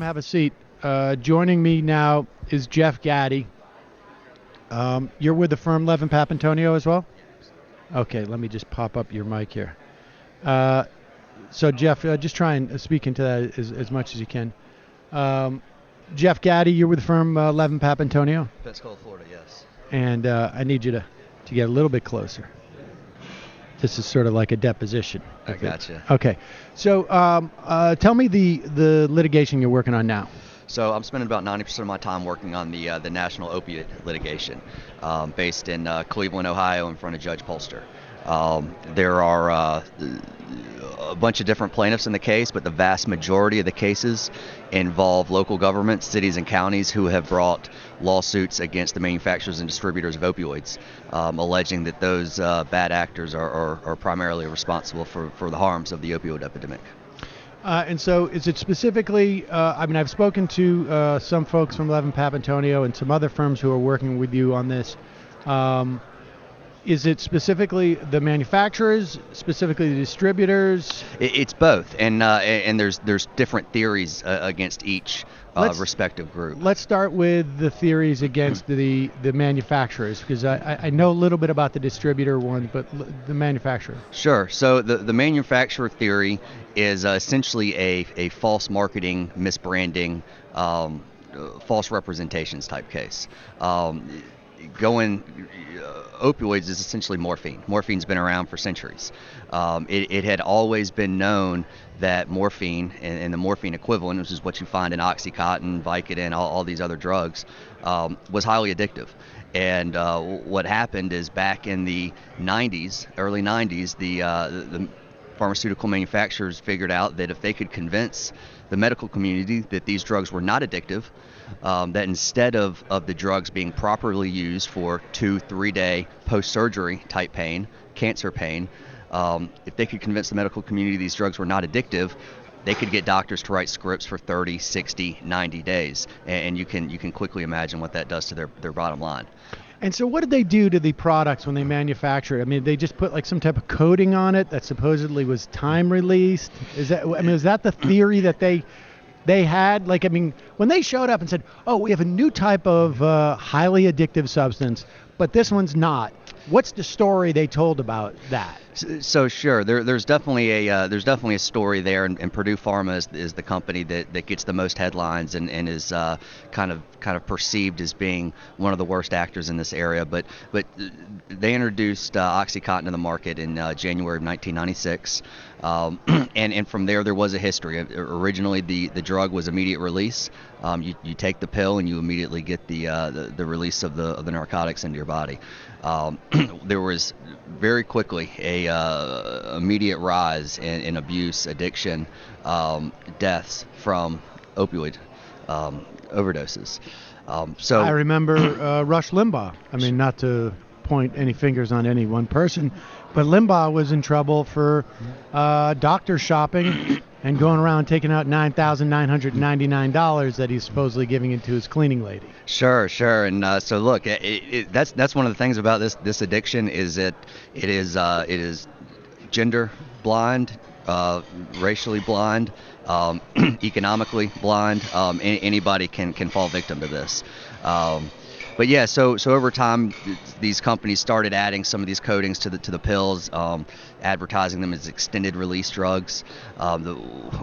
welcome. Have a seat. Joining me now is Jeff Gaddy. You're with the firm Levin Papantonio as well? Okay, let me just pop up your mic here. So Jeff, just try and speak into that as much as you can. Jeff Gaddy, you're with the firm Levin Papantonio? Pensacola, Florida, yes. And I need you to get a little bit closer. This is sort of like a deposition. I gotcha. Okay. So tell me the litigation you're working on now. So I'm spending about 90% of my time working on the national opioid litigation based in Cleveland, Ohio, in front of Judge Polster. There are a bunch of different plaintiffs in the case, but the vast majority of the cases involve local governments, cities and counties who have brought lawsuits against the manufacturers and distributors of opioids, alleging that those bad actors are primarily responsible for the harms of the opioid epidemic. And so is it specifically, I've spoken to some folks from Levin Papantonio and some other firms who are working with you on this. Is it specifically the manufacturers, specifically the distributors? It's both, and there's different theories against each respective group. Let's start with the theories against the manufacturers, because I know a little bit about the distributor one, but the manufacturer. Sure. So the manufacturer theory is essentially a false marketing, misbranding, false representations type case. Opioids is essentially morphine. Morphine's been around for centuries. It had always been known that morphine and the morphine equivalent, which is what you find in Oxycontin, Vicodin, all these other drugs, was highly addictive. And what happened is back in the 90s, early 90s, the pharmaceutical manufacturers figured out that if they could convince the medical community that these drugs were not addictive, that instead of the drugs being properly used for 2-3 day post-surgery type pain, cancer pain, if they could convince the medical community these drugs were not addictive, they could get doctors to write scripts for 30, 60, 90 days. And you can quickly imagine what that does to their bottom line. And so what did they do to the products when they manufacture it? I mean, they just put like some type of coating on it that supposedly was time released. Is that the theory that they had? Like, I mean, when they showed up and said, oh, we have a new type of highly addictive substance, but this one's not. What's the story they told about that? So sure, there's definitely a story there, and Purdue Pharma is the company that gets the most headlines and is kind of perceived as being one of the worst actors in this area. But they introduced OxyContin to the market in January of 1996, and from there was a history. Originally, the drug was immediate release. You take the pill and you immediately get the release of the narcotics into your body. There was very quickly a immediate rise in abuse, addiction, deaths from opioid overdoses. So I remember Rush Limbaugh. I mean, not to point any fingers on any one person, but Limbaugh was in trouble for doctor shopping and going around taking out $9,999 that he's supposedly giving it to his cleaning lady. Sure. And so look, that's one of the things about this addiction is that it is gender blind, racially blind, economically blind. Anybody can fall victim to this. But yeah, so over time, these companies started adding some of these coatings to the pills, advertising them as extended release drugs.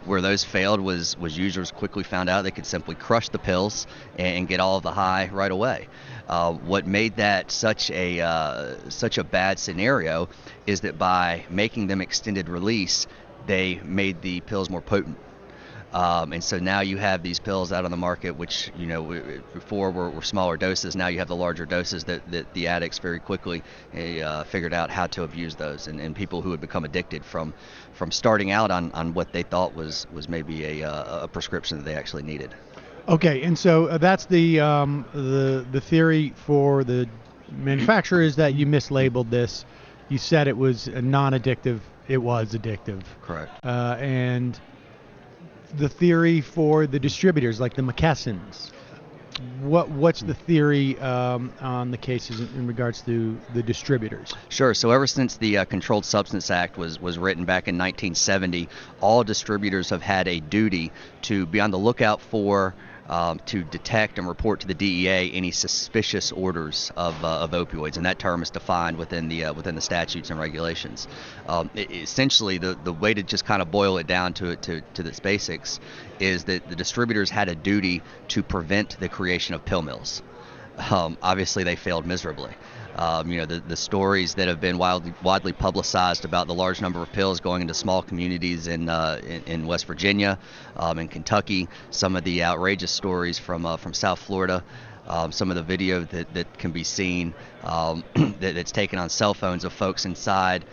Where those failed was users quickly found out they could simply crush the pills and get all of the high right away. What made that such a bad scenario is that by making them extended release, they made the pills more potent. And so now you have these pills out on the market, which before were smaller doses. Now you have the larger doses that the addicts very quickly figured out how to abuse those, and people who had become addicted from starting out on what they thought was maybe a prescription that they actually needed. Okay, and so that's the theory for the manufacturer is that you mislabeled this. You said it was non-addictive. It was addictive. Correct. And the theory for the distributors, like the McKessons. what's the theory on the cases in regards to the distributors? Sure. So ever since the Controlled Substance Act was written back in 1970, all distributors have had a duty to be on the lookout for, to detect and report to the DEA any suspicious orders of opioids, and that term is defined within the statutes and regulations. Essentially, the way to just kind of boil it down to its basics is that the distributors had a duty to prevent the creation of pill mills. Obviously, they failed miserably. The stories that have been widely publicized about the large number of pills going into small communities in West Virginia, in Kentucky, some of the outrageous stories from South Florida, some of the video that can be seen that's taken on cell phones of folks inside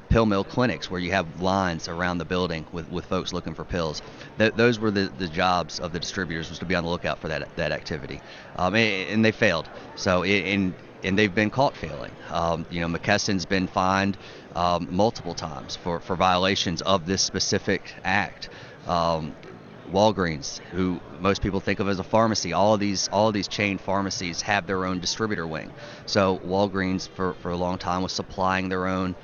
pill mill clinics where you have lines around the building with folks looking for pills. Those were the jobs of the distributors, was to be on the lookout for that activity, and they failed. So and they've been caught failing. McKesson's been fined multiple times for violations of this specific act. Walgreens, who most people think of as a pharmacy, all of these chain pharmacies have their own distributor wing. So Walgreens for a long time was supplying their own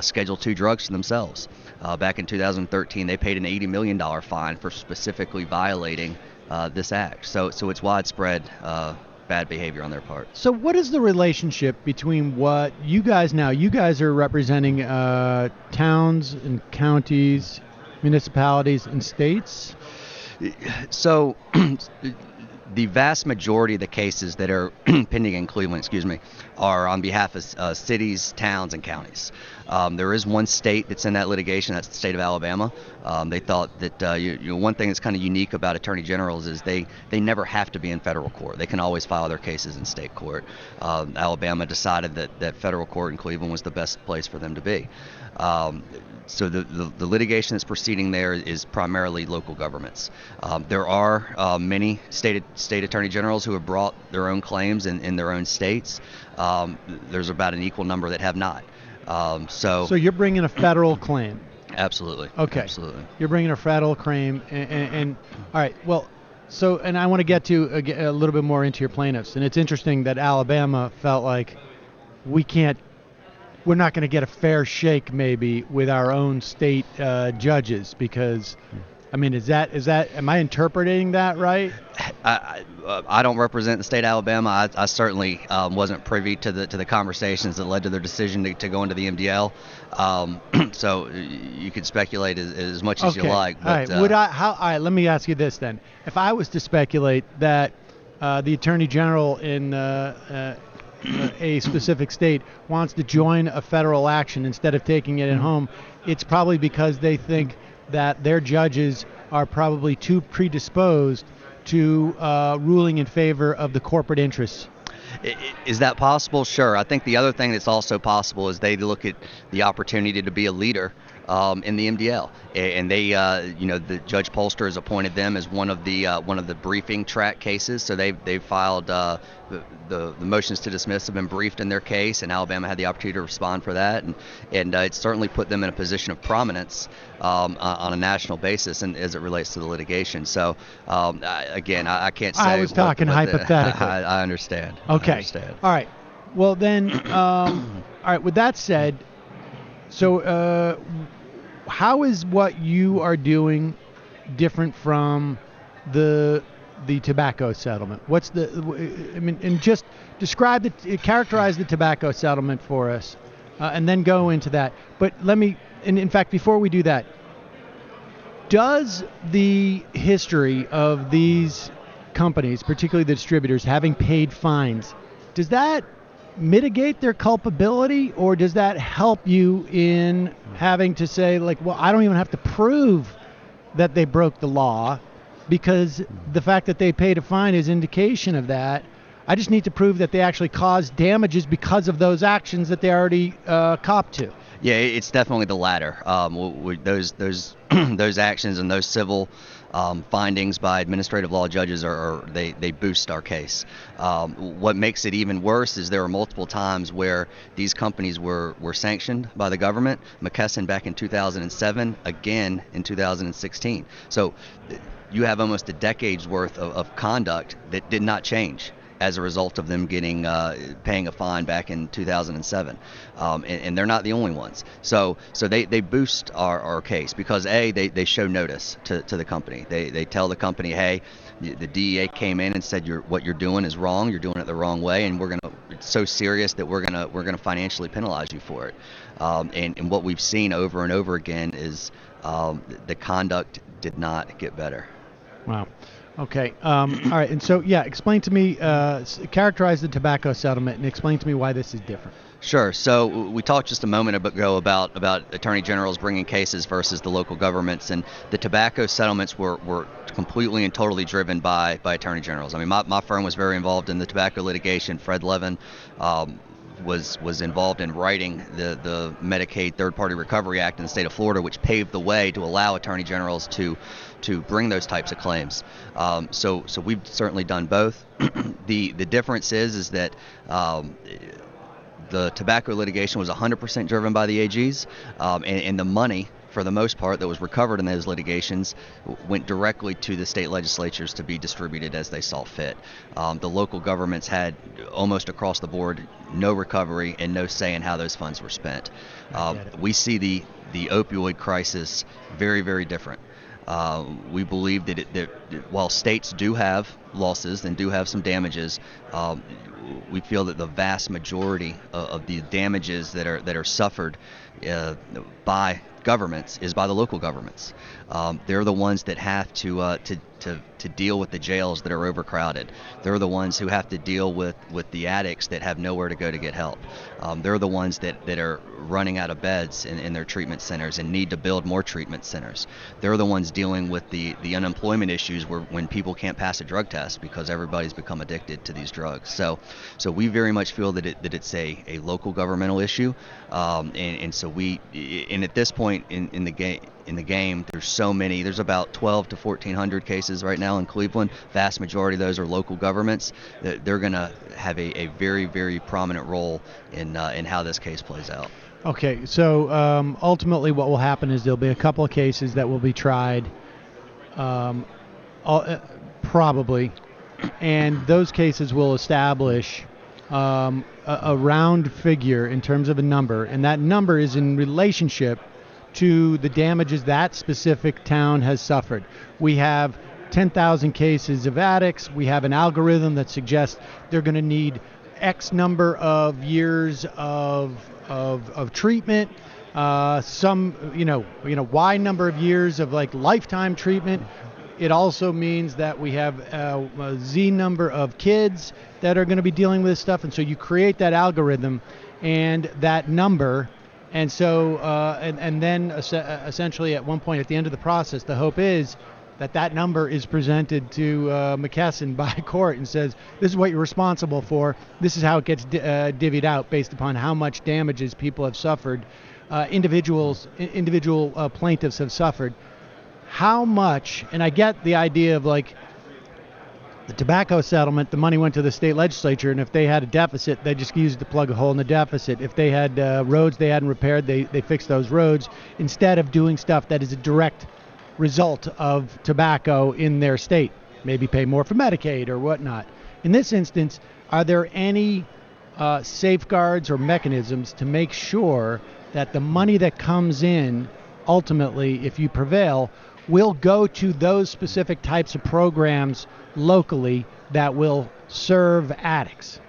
Schedule II drugs to themselves. Back in 2013, they paid an $80 million fine for specifically violating this act. So it's widespread bad behavior on their part. So what is the relationship between what you guys are representing towns and counties, municipalities, and states? So the vast majority of the cases that are pending in Cleveland, are on behalf of cities, towns, and counties. There is one state that's in that litigation. That's the state of Alabama. They thought that one thing that's kind of unique about attorney generals is they never have to be in federal court. They can always file their cases in state court. Alabama decided that federal court in Cleveland was the best place for them to be. So the litigation that's proceeding there is primarily local governments. There are many state attorney generals who have brought their own claims in their own states. There's about an equal number that have not. So you're bringing a federal claim? Absolutely. Okay. Absolutely. You're bringing a federal claim, and all right. Well, and I want to get to a little bit more into your plaintiffs, and it's interesting that Alabama felt like we're not going to get a fair shake maybe with our own state judges, because I mean, am I interpreting that right? I don't represent the state of Alabama. I certainly wasn't privy to the conversations that led to their decision to go into the MDL. So you could speculate as much as you like. But, all right. All right. Let me ask you this then: if I was to speculate that the Attorney General in a specific state wants to join a federal action instead of taking it at home, it's probably because they think that their judges are probably too predisposed to ruling in favor of the corporate interests. Is that possible? Sure. I think the other thing that's also possible is they look at the opportunity to be a leader in the MDL, and they, the Judge Polster has appointed them as one of the briefing track cases. So they've filed the motions to dismiss have been briefed in their case, and Alabama had the opportunity to respond for that, and it's certainly put them in a position of prominence on a national basis, and as it relates to the litigation. So again, I can't say. I was talking hypothetically. I understand. Okay. I understand. All right. Well then, all right. With that said, so how is what you are doing different from the tobacco settlement? And just characterize the tobacco settlement for us, and then go into that. But in fact, before we do that, does the history of these companies, particularly the distributors, having paid fines, does that mitigate their culpability, or does that help you in having to say, like, well, I don't even have to prove that they broke the law, because the fact that they paid a fine is indication of that. I just need to prove that they actually caused damages because of those actions that they already copped to. Yeah, it's definitely the latter. Those actions and those civil findings by administrative law judges they boost our case. What makes it even worse is there are multiple times where these companies were sanctioned by the government. McKesson back in 2007, again in 2016. So you have almost a decade's worth of conduct that did not change as a result of them getting paying a fine back in 2007, and they're not the only ones. So they boost our case because they show notice to the company. They tell the company, hey, the DEA came in and said what you're doing is wrong. You're doing it the wrong way, and it's so serious that we're gonna financially penalize you for it. And what we've seen over and over again is the conduct did not get better. Wow. Okay. All right. And so, yeah, explain to me, characterize the tobacco settlement and explain to me why this is different. Sure. So we talked just a moment ago about attorney generals bringing cases versus the local governments, and the tobacco settlements were completely and totally driven by attorney generals. I mean, my firm was very involved in the tobacco litigation. Fred Levin was involved in writing the Medicaid Third-Party Recovery Act in the state of Florida, which paved the way to allow attorney generals to bring those types of claims. So we've certainly done both. The difference is that the tobacco litigation was 100% driven by the AGs, and the money, for the most part, that was recovered in those litigations went directly to the state legislatures to be distributed as they saw fit. The local governments had almost across the board no recovery and no say in how those funds were spent. We see the opioid crisis very, very different. We believe that while states do have losses and do have some damages, we feel that the vast majority of the damages that are suffered by governments is by the local governments. They're the ones that have to deal with the jails that are overcrowded. They're the ones who have to deal with the addicts that have nowhere to go to get help. They're the ones that are running out of beds in their treatment centers and need to build more treatment centers. They're the ones dealing with the unemployment issues when people can't pass a drug test because everybody's become addicted to these drugs. So we very much feel that it's a local governmental issue, and so at this point in the game, there's about 12 to 1,400 cases right now in Cleveland. Vast majority of those are local governments. They're going to have a very, very prominent role in how this case plays out. Okay, so ultimately what will happen is there'll be a couple of cases that will be tried, probably, and those cases will establish a round figure in terms of a number, and that number is in relationship to the damages that specific town has suffered. We have 10,000 cases of addicts. We have an algorithm that suggests they're going to need X number of years of treatment, some Y number of years of like lifetime treatment. It also means that we have a Z number of kids that are going to be dealing with this stuff, and so you create that algorithm and that number. And so, and then essentially at one point at the end of the process, the hope is that number is presented to McKesson by court and says, this is what you're responsible for. This is how it gets divvied out based upon how much damages people have suffered. Individual plaintiffs have suffered. How much, and I get the idea of like the tobacco settlement, the money went to the state legislature, and if they had a deficit, they just used to plug a hole in the deficit. If they had roads they hadn't repaired, they fixed those roads instead of doing stuff that is a direct result of tobacco in their state. Maybe pay more for Medicaid or whatnot. In this instance, are there any safeguards or mechanisms to make sure that the money that comes in, ultimately, if you prevail, will go to those specific types of programs locally that will serve addicts?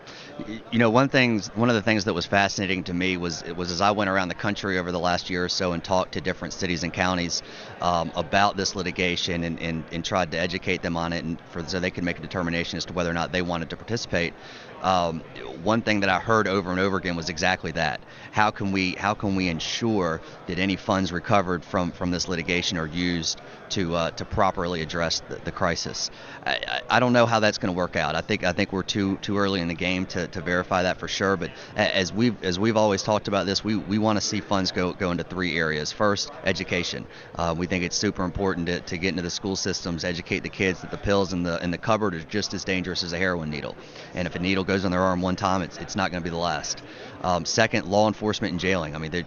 One of the things that was fascinating to me was as I went around the country over the last year or so and talked to different cities and counties about this litigation and tried to educate them on it so they could make a determination as to whether or not they wanted to participate. One thing that I heard over and over again was exactly that. How can we ensure that any funds recovered from this litigation are used to properly address the crisis? I don't know how that's going to work out. I think we're too early in the game to verify that for sure. But as we've always talked about this, we want to see funds go into three areas. First, education. We think it's super important to get into the school systems, educate the kids that the pills in the cupboard are just as dangerous as a heroin needle, and if a needle goes on their arm one time, it's not going to be the last. Second, law enforcement and jailing. I mean,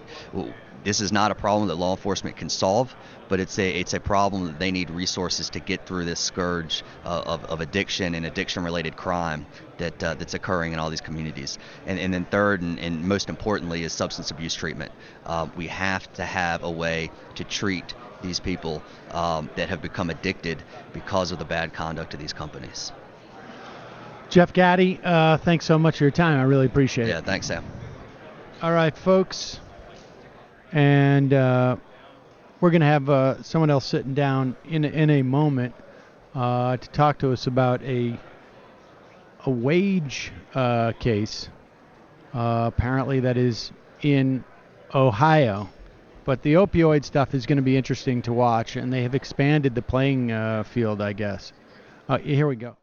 This is not a problem that law enforcement can solve, but it's a problem that they need resources to get through this scourge of addiction and addiction-related crime that's occurring in all these communities. And then third, and most importantly, is substance abuse treatment. We have to have a way to treat these people that have become addicted because of the bad conduct of these companies. Jeff Gaddy, thanks so much for your time. I really appreciate it. Yeah, thanks, Sam. All right, folks. And we're going to have someone else sitting down in a moment to talk to us about a wage case, apparently that is in Ohio. But the opioid stuff is going to be interesting to watch, and they have expanded the playing field, I guess. Here we go.